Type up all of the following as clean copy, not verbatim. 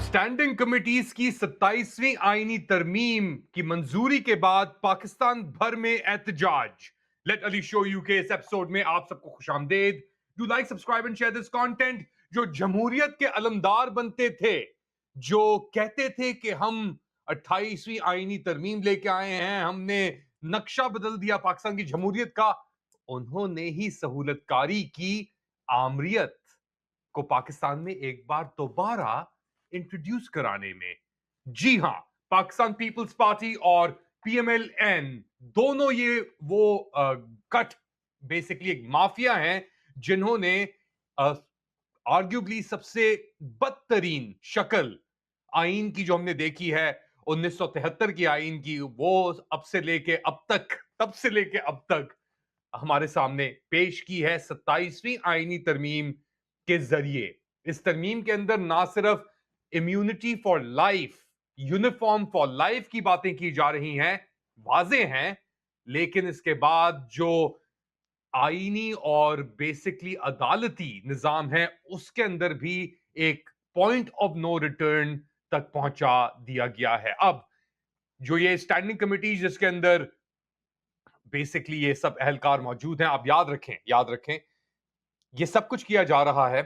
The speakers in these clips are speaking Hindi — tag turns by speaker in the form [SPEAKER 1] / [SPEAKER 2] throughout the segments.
[SPEAKER 1] स्टैंडिंग कमिटीज की 27वीं आईनी तरमीम की मंजूरी के बाद पाकिस्तान भर में एहतजाज। लेट अली शो यू के इस एपिसोड में आप सबको खुशामदेद। Do like, subscribe and share this content. जो जमहूरियत के अलमदार बनते थे, जो कहते थे कि हम 28वीं आईनी तरमीम लेके आए हैं, हमने नक्शा बदल दिया पाकिस्तान की जमहूरियत का, उन्होंने ही सहूलतकारी की आमरीत को पाकिस्तान में एक बार दोबारा इंट्रोड्यूस कराने में। जी हां, पाकिस्तान पीपल्स पार्टी और पीएमएलएन दोनों ये वो कट बेसिकली एक माफिया हैं जिन्होंने आर्ग्यूबली सबसे बदतरीन शक्ल आइन की जो हमने देखी है 1973 की आइन की, वो अब से लेके अब तक, तब से लेके अब तक हमारे सामने पेश की है 27वीं आईनी तरमीम के जरिए। इस तरमीम के अंदर ना सिर्फ immunity for life, uniform for life की बातें की जा रही हैं, वाजे हैं, लेकिन इसके बाद जो आईनी और बेसिकली अदालती निजाम है उसके अंदर भी एक पॉइंट ऑफ नो रिटर्न तक पहुंचा दिया गया है। अब जो ये स्टैंडिंग कमेटी जिसके अंदर बेसिकली ये सब अहलकार मौजूद हैं, आप याद रखें, ये सब कुछ किया जा रहा है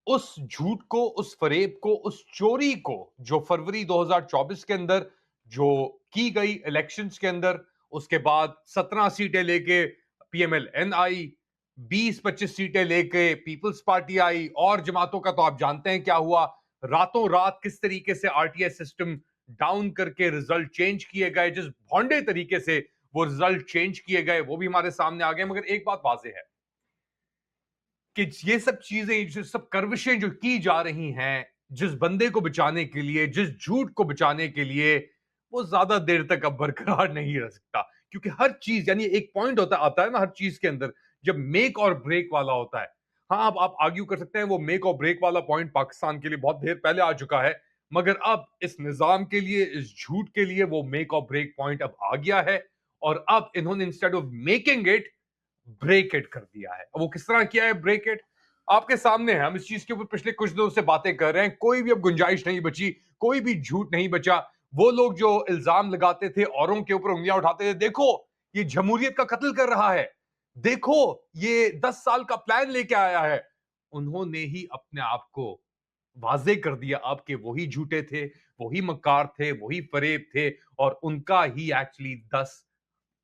[SPEAKER 1] उस झूठ को, उस फरेब को, उस चोरी को जो फरवरी 2024 के अंदर जो की गई इलेक्शंस के अंदर, उसके बाद 17 सीटें लेके पीएमएलएन आई, 20-25 सीटें लेके पीपल्स पार्टी आई, और जमातों का तो आप जानते हैं क्या हुआ। रातों रात किस तरीके से आरटीएस सिस्टम डाउन करके रिजल्ट चेंज किए गए, जिस भोंडे तरीके से वो रिजल्ट चेंज किए गए, वो भी हमारे सामने आ गए। मगर एक बात वाज़ेह है कि ये सब चीजें, जो सब कर्विशें जो की जा रही हैं जिस बंदे को बचाने के लिए, जिस झूठ को बचाने के लिए, वो ज्यादा देर तक अब बरकरार नहीं रह सकता। क्योंकि हर चीज, यानी एक पॉइंट होता आता है ना हर चीज के अंदर, जब मेक और ब्रेक वाला होता है। हाँ, अब आप आर्ग्यू कर सकते हैं वो मेक और ब्रेक वाला पॉइंट पाकिस्तान के लिए बहुत देर पहले आ चुका है, मगर अब इस निजाम के लिए, इस झूठ के लिए वो मेक और ब्रेक पॉइंट अब आ गया है। और अब इन्होंने instead of making it, break it कर दिया है। वो किस तरह किया है ब्रेक इट, आपके सामने है। हम इस चीज के ऊपर पिछले कुछ दिनों से बातें कर रहे हैं, कोई भी अब गुंजाइश नहीं बची, कोई भी झूठ नहीं बचा। वो लोग जो इल्जाम लगाते थे, औरों के ऊपर उंगलियां उठाते थे, देखो ये जमहूरियत का कत्ल कर रहा है, देखो ये 10 साल का प्लान लेके आया है, उन्होंने ही अपने आप को वाजे कर दिया आपके वही झूठे थे, वही मक्कार थे, वही फरेब थे, और उनका ही एक्चुअली 10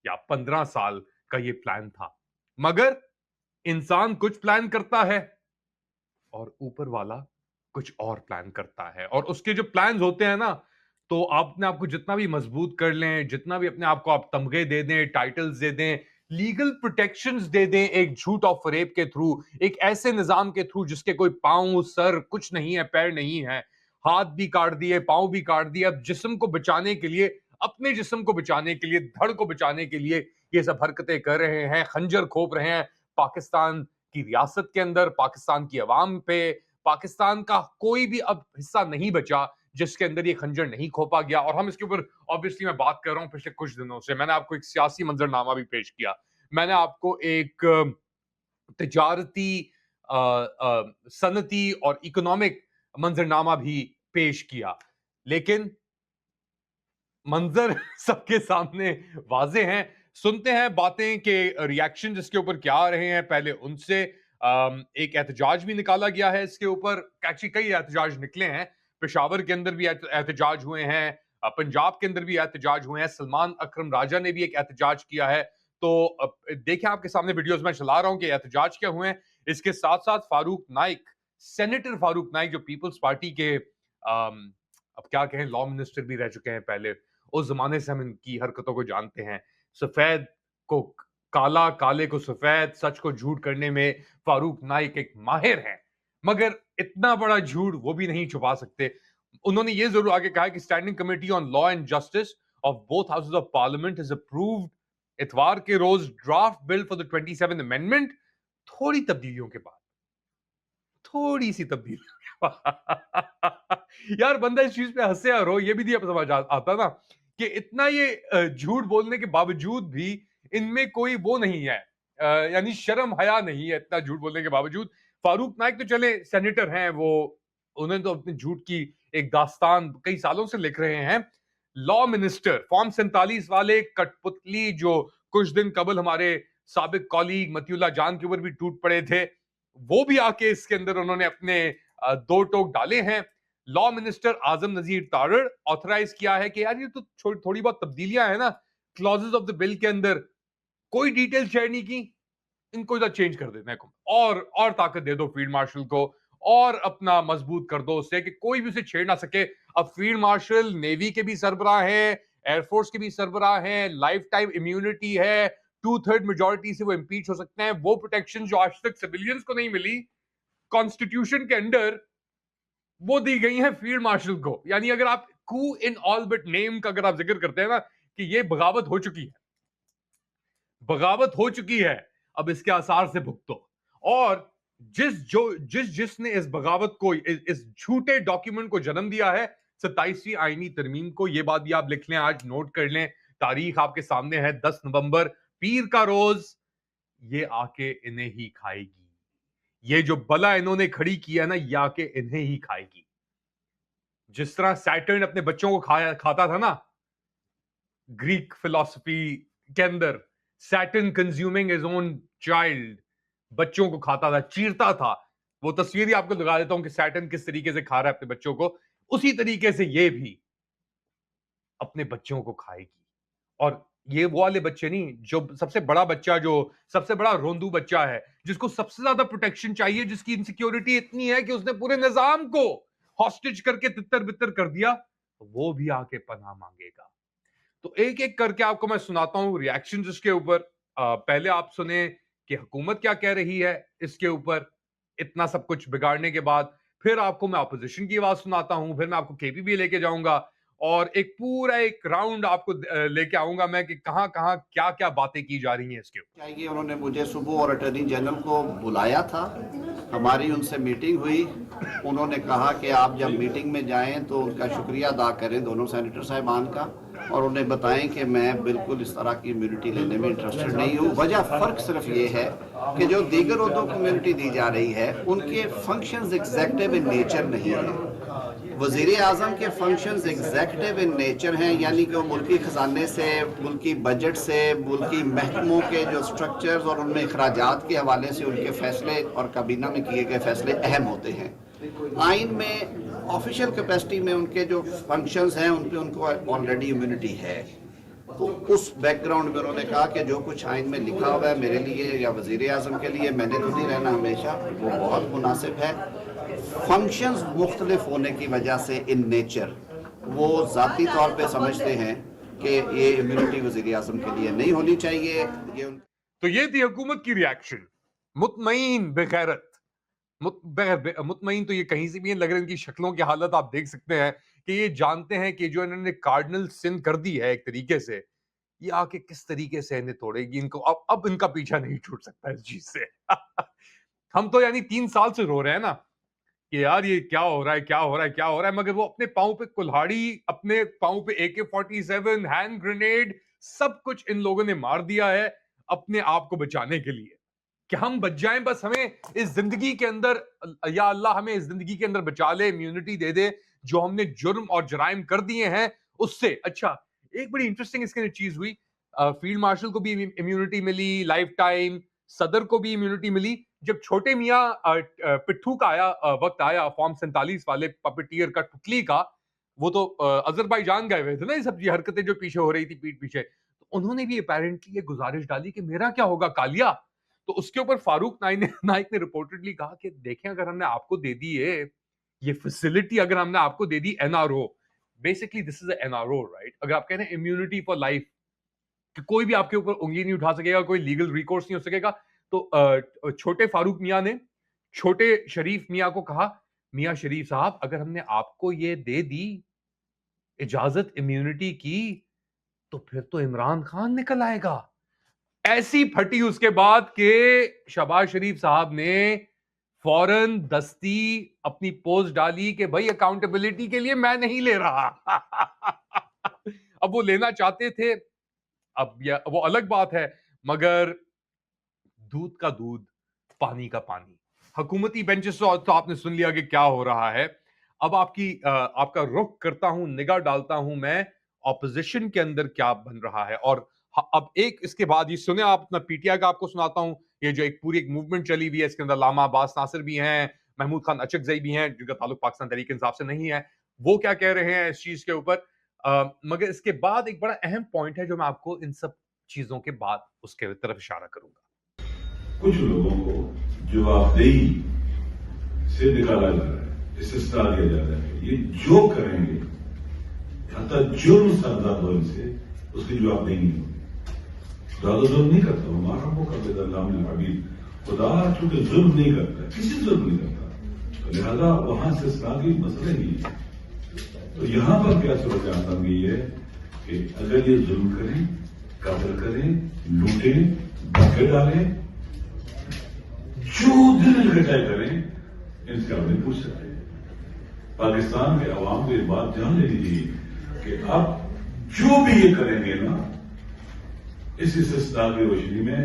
[SPEAKER 1] या 15 साल का ये प्लान था। मगर इंसान कुछ प्लान करता है और ऊपर वाला कुछ और प्लान करता है, और उसके जो प्लान्स होते हैं ना, तो आप अपने आप को जितना भी मजबूत कर लें, जितना भी अपने आप को आप तमगे दे दें, टाइटल्स दे दें, लीगल प्रोटेक्शंस दे दें, एक झूठ और फरेब के थ्रू, एक ऐसे निजाम के थ्रू जिसके कोई पांव सर कुछ नहीं है, पैर नहीं है, हाथ भी काट दिए, पांव भी काट दिए, अब जिस्म को बचाने के लिए, अपने जिस्म को बचाने के लिए, धड़ को बचाने के लिए ये सब हरकतें कर रहे हैं, खंजर खोप रहे हैं पाकिस्तान की रियासत के अंदर, पाकिस्तान की अवाम पे। पाकिस्तान का कोई भी अब हिस्सा नहीं बचा जिसके अंदर ये खंजर नहीं खोपा गया। और हम इसके ऊपर ऑब्वियसली मैं बात कर रहा हूं पिछले कुछ दिनों से। मैंने आपको एक सियासी मंजरनामा भी पेश किया, मैंने आपको एक तिजारती, सनती और इकोनॉमिक मंजरनामा भी पेश किया, लेकिन मंजर सबके सामने वाजे हैं। सुनते हैं बातें के रिएक्शन जिसके ऊपर क्या आ रहे हैं। पहले उनसे एक एहतजाज भी निकाला गया है इसके ऊपर, एक्चुअली कई एहतजाज निकले हैं। पेशावर के अंदर भी एहतजाज हुए हैं, पंजाब के अंदर भी एहतजाज हुए हैं, सलमान अकरम राजा ने भी एक एहतजाज किया है। तो देखें आपके सामने वीडियोस में चला रहा हूं कि एहतजाज क्या हुए हैं। इसके साथ साथ फारूक नाइक, सेनेटर फारूक नाइक, जो पीपल्स पार्टी के अब क्या कहें, लॉ मिनिस्टर भी रह चुके हैं पहले, उस जमाने से हम इनकी हरकतों को जानते हैं। सफेद को काला, काले को सफेद, सच को झूठ करने में फारूक नाइक एक माहिर हैं, मगर इतना बड़ा झूठ वो भी नहीं छुपा सकते। उन्होंने ये जरूर आगे कहा कि standing committee on law and justice of both houses of parliament has approved इतवार के रोज draft bill for the 27th amendment. थोड़ी तब्दीलियों के बाद, थोड़ी सी तब्दीली यार बंदा इस चीज पे हंसे और रो, ये भी नहीं समझ आता ना कि इतना ये झूठ बोलने के बावजूद भी इनमें कोई वो नहीं है, यानी शर्म हया नहीं है। इतना झूठ बोलने के बावजूद फारूक नाइक तो चले सेनेटर हैं, वो उन्होंने तो अपने झूठ की एक दास्तान कई सालों से लिख रहे हैं। लॉ मिनिस्टर फॉर्म 47 वाले कठपुतली जो कुछ दिन कबल हमारे साबिक कॉलीग मतियुल्लाह जान के ऊपर भी टूट पड़े थे, वो भी आके इसके अंदर उन्होंने अपने दो टोक डाले हैं। लॉ मिनिस्टर आजम नजीर तारड़ ऑथराइज किया है कि यार ये तो थोड़ी बहुत तब्दीलियां है ना क्लॉजेस ऑफ द बिल के अंदर, कोई डिटेल शेयर नहीं की, इनको इधर चेंज कर देना है। और ताकत दे दो फील्ड मार्शल को, और अपना मजबूत कर दो उससे कि कोई भी उसे छेड़ ना सके। अब फील्ड मार्शल नेवी के भी सरबराह हैं, एयरफोर्स के भी सरबराह हैं, लाइफ टाइम इम्यूनिटी है, 2/3 मेजोरिटी से वो इम्पीच हो सकते हैं। वो प्रोटेक्शन जो आज तक सिविलियंस को नहीं मिली कॉन्स्टिट्यूशन के अंडर, वो दी गई है फील्ड मार्शल को। यानी अगर आप कू इन ऑल बट नेम का अगर आप जिक्र करते हैं ना कि ये बगावत हो चुकी है, बगावत हो चुकी है, अब इसके आसार से भुगतो। और जिसने इस बगावत को, इस झूठे डॉक्यूमेंट को जन्म दिया है 27वीं आईनी तरमीम को, ये बात भी आप लिख लें, आज नोट कर लें, तारीख आपके सामने है 10 नवंबर, पीर का रोज, ये आके इन्हें ही खाएगी। ये जो बला इन्होंने खड़ी की है ना, ये आके इन्हें ही खाएगी। जिस तरह सैटर्न अपने बच्चों को खाता था ना, ग्रीक फिलॉसफी के अंदर Saturn consuming his own child, बच्चों को खाता था, चीरता था। वो तस्वीर ही आपको लगा देता हूं कि सैटर्न किस तरीके से खा रहा है अपने बच्चों को, उसी तरीके से ये भी अपने बच्चों को खाएगी। और ये वो वाले बच्चे नहीं, जो सबसे बड़ा बच्चा, जो सबसे बड़ा रोंदू बच्चा है, जिसको सबसे ज्यादा प्रोटेक्शन चाहिए, जिसकी इनसिक्योरिटी इतनी है कि उसने पूरे निजाम को हॉस्टेज करके तितर बितर कर दिया, वो भी आके पनाह मांगेगा। तो एक एक करके आपको मैं सुनाता हूं रिएक्शन इसके ऊपर। पहले आप सुने कि हुकूमत क्या कह रही है इसके ऊपर, इतना सब कुछ बिगाड़ने के बाद। फिर आपको मैं ऑपोजिशन की आवाज सुनाता हूं, फिर मैं आपको केपीबी लेके जाऊंगा, और एक पूरा एक राउंड आपको लेके आऊंगा मैं कि कहां कहां क्या क्या बातें की जा रही हैं इसके ऊपर।
[SPEAKER 2] चाहिए, उन्होंने मुझे सुबह और अटॉर्नी जनरल को बुलाया था, हमारी उनसे मीटिंग हुई। उन्होंने कहा कि आप जब मीटिंग में जाएं तो उनका शुक्रिया अदा करें, दोनों सेनेटर साहिबान का, और उन्हें बताएं कि मैं बिल्कुल इस तरह की इम्यूनिटी लेने में इंटरेस्टेड नहीं हूँ। वजह फ़र्क सिर्फ ये है कि जो दीगर उहदों को इम्यूनिटी दी जा रही है उनके फंक्शंस एग्जेक्टिव इन नेचर नहीं है। वज़ीर आज़म के फंक्शंस एग्जेक्टिव इन नेचर हैं, यानी कि वो मुल्की ख़जाने से, मुल्की बजट से, मुल्की महकमों के जो स्ट्रक्चर्स और उनमें अखराजात के हवाले से उनके फैसले और काबीना में किए गए फैसले अहम होते हैं। आइन में ऑफिशियल कैपेसिटी में उनके जो फंक्शंस हैं उन पे उनको ऑलरेडी इम्यूनिटी है। तो उस बैकग्राउंड में उन्होंने कहा कि जो कुछ आइन में लिखा हुआ है मेरे लिए या वज़ीर आज़म के लिए, मैंने तो नहीं रहना हमेशा, वो बहुत मुनासिब है। फंक्शंस मुख्तलिफ होने की वजह से इन नेचर वो ज़ाती तौर पे समझते हैं कि ये इम्यूनिटी वज़ीर आज़म के लिए नहीं होनी चाहिए।
[SPEAKER 1] तो ये थी हुकूमत की रिएक्शन, मुतमईन बेगैरत। मुतमईन तो ये कहीं से भी लग रहा है, इनकी शक्लों की हालत आप देख सकते हैं कि ये जानते हैं कि जो इन्होंने कार्डिनल सिन कर दी है एक तरीके से, ये आके किस तरीके से इन्हें तोड़ेगी। इनको अब इनका पीछा नहीं छूट सकता इस चीज से। हम तो यानी 3 साल से रो रहे हैं ना कि यार ये क्या हो रहा है, क्या हो रहा है, क्या हो रहा है, मगर वो अपने पांव पे कुल्हाड़ी, अपने पांव पे AK-47 हैंड ग्रेनेड, सब कुछ इन लोगों ने मार दिया है अपने आप को बचाने के लिए कि हम बच जाएं। बस हमें इस जिंदगी के अंदर, या अल्लाह हमें इस जिंदगी के अंदर बचा ले, इम्यूनिटी दे दे, जो हमने जुर्म और जराइम कर दिए हैं उससे। अच्छा, एक बड़ी इंटरेस्टिंग इसके अंदर चीज हुई, फील्ड मार्शल को भी इम्यूनिटी मिली लाइफ टाइम, सदर को भी इम्यूनिटी मिली। जब छोटे मियाँ पिट्ठू का वक्त आया, फॉर्म 47 वाले पपेटियर का, टुकली का, वो तो अजरबैजान गए हुए थे ना, ये सब हरकतें जो पीछे हो रही थी पीठ पीछे, तो उन्होंने भी अपेरेंटली ये गुजारिश डाली कि मेरा क्या होगा कालिया। तो उसके ऊपर फारूक नाइक ने रिपोर्टेडली कहा कि देखें, अगर हमने आपको दे दी ये फैसिलिटी, अगर हमने आपको दे दी NRO, basically this is NRO right, अगर आप कह रहे हैं इम्यूनिटी फॉर लाइफ कि कोई भी आपके ऊपर उंगली नहीं उठा सकेगा, कोई लीगल रिकोर्स नहीं हो सकेगा, तो छोटे फारूक मियां ने छोटे शरीफ मियां को कहा, मियां शरीफ साहब, अगर हमने आपको ये दे दी इजाजत इम्यूनिटी की, तो फिर तो इमरान खान निकल आएगा। ऐसी फटी उसके बाद के शहबाज शरीफ साहब ने फौरन दस्ती अपनी पोस्ट डाली कि भाई अकाउंटेबिलिटी के लिए मैं नहीं ले रहा। अब वो लेना चाहते थे, अब वो अलग बात है, मगर दूध का दूध, पानी का पानी। हुकूमती बेंचेस तो आपने सुन लिया कि क्या हो रहा है। अब आपका रुख करता हूं, निगाह डालता हूं मैं ऑपोजिशन के अंदर क्या बन रहा है। और अब एक इसके बाद ये सुने आप, अपना पीटीआई का आपको सुनाता हूं। ये जो एक पूरी एक मूवमेंट चली हुई है, इसके अंदर लामा अब्बास नासिर भी हैं, महमूद खान अचकजई भी हैं, जिनका ताल्लुक पाकिस्तान तहरीक इंसाफ से नहीं है। वो क्या कह रहे हैं इस चीज के ऊपर। मगर इसके बाद एक बड़ा अहम पॉइंट है जो मैं आपको इन सब चीजों के बाद उसके तरफ इशारा करूंगा।
[SPEAKER 3] कुछ लोगों को जवाबदेही से निकाला जा रहा है, इस्तिस्ना दिया जा रहा है। ये जो करेंगे, हत्ता जुर्म सरदार हो इनसे, उसकी जवाबदेही नहीं होगी। खुदा तो जुर्म नहीं करता, हमारा वो कर देता हबीब। खुदा चूंकि जुर्म नहीं करता, किसी जुर्म नहीं करता, तो लिहाजा वहां से इस्तिस्ना की मसले नहीं है। तो यहां पर क्या सूरत बन गई है कि अगर ये जुर्म करें, कत्ल करें, लूटें, धक्के डालें, जो दिल तय करें, इनसे आप नहीं पूछ सकते। पाकिस्तान के अवाम को ये बात जान लेनी चाहिए कि अब जो भी ये करेंगे ना, इस इस्तिस्ना की रोशनी में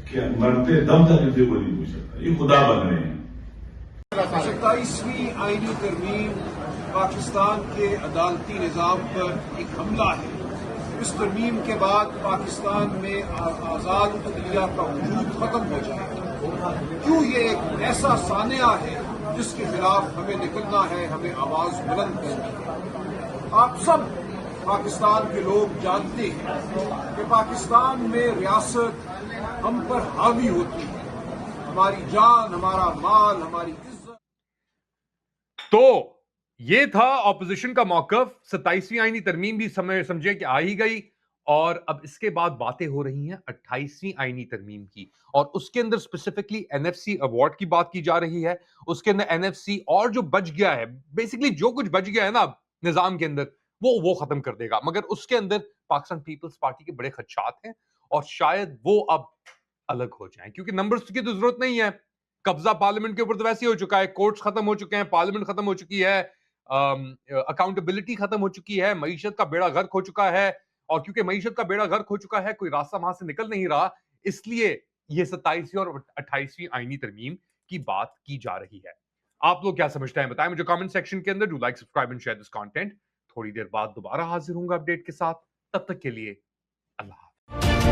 [SPEAKER 3] क्या मरते दम तक इनसे कोई नहीं पूछ सकता। ये खुदा बन रहे हैं।
[SPEAKER 4] 27वीं आईनी तरमीम पाकिस्तान के अदालती निज़ाम पर एक हमला है। इस तरमीम के बाद पाकिस्तान में आज़ाद अदलिया का वजूद खत्म हो जाएगा। क्यों ये एक ऐसा सानिया है जिसके खिलाफ हमें निकलना है, हमें आवाज बुलंद करनी है। आप सब पाकिस्तान के लोग जानते हैं कि पाकिस्तान में रियासत हम पर हावी होती है, हमारी जान, हमारा माल, हमारी इज्जत।
[SPEAKER 1] तो ये था ऑपोजिशन का मौकफ। 27वीं आईनी तरमीम भी समझे कि आ ही गई, और अब इसके बाद बातें हो रही हैं 28वीं आईनी तरमीम की, और उसके अंदर स्पेसिफिकली एनएफसी अवार्ड की बात की जा रही है। उसके अंदर एनएफसी और जो बच गया है, बेसिकली जो कुछ बच गया है ना निजाम के अंदर, वो खत्म कर देगा। मगर उसके अंदर पाकिस्तान पीपल्स पार्टी के बड़े खदशात हैं, और शायद वो अब अलग हो जाएं, क्योंकि नंबर्स की तो जरूरत नहीं है। कब्जा पार्लियामेंट के ऊपर तो वैसे ही हो चुका है, कोर्ट्स खत्म हो चुके हैं, पार्लियामेंट खत्म हो चुकी है, अकाउंटेबिलिटी खत्म हो चुकी है, मईशत का बेड़ा गर्क हो चुका है। और क्योंकि मईशत का बेड़ा गर्क हो चुका है, कोई रास्ता वहां से निकल नहीं रहा, इसलिए ये 27वीं और 28वीं आईनी तरमीम की बात की जा रही है। आप लोग क्या समझते हैं बताएं मुझे कमेंट सेक्शन के अंदर। Do like, subscribe and share this content. थोड़ी देर बाद दोबारा हाजिर होऊंगा अपडेट के साथ। तब तक के लिए अल्लाह हाफ़िज़।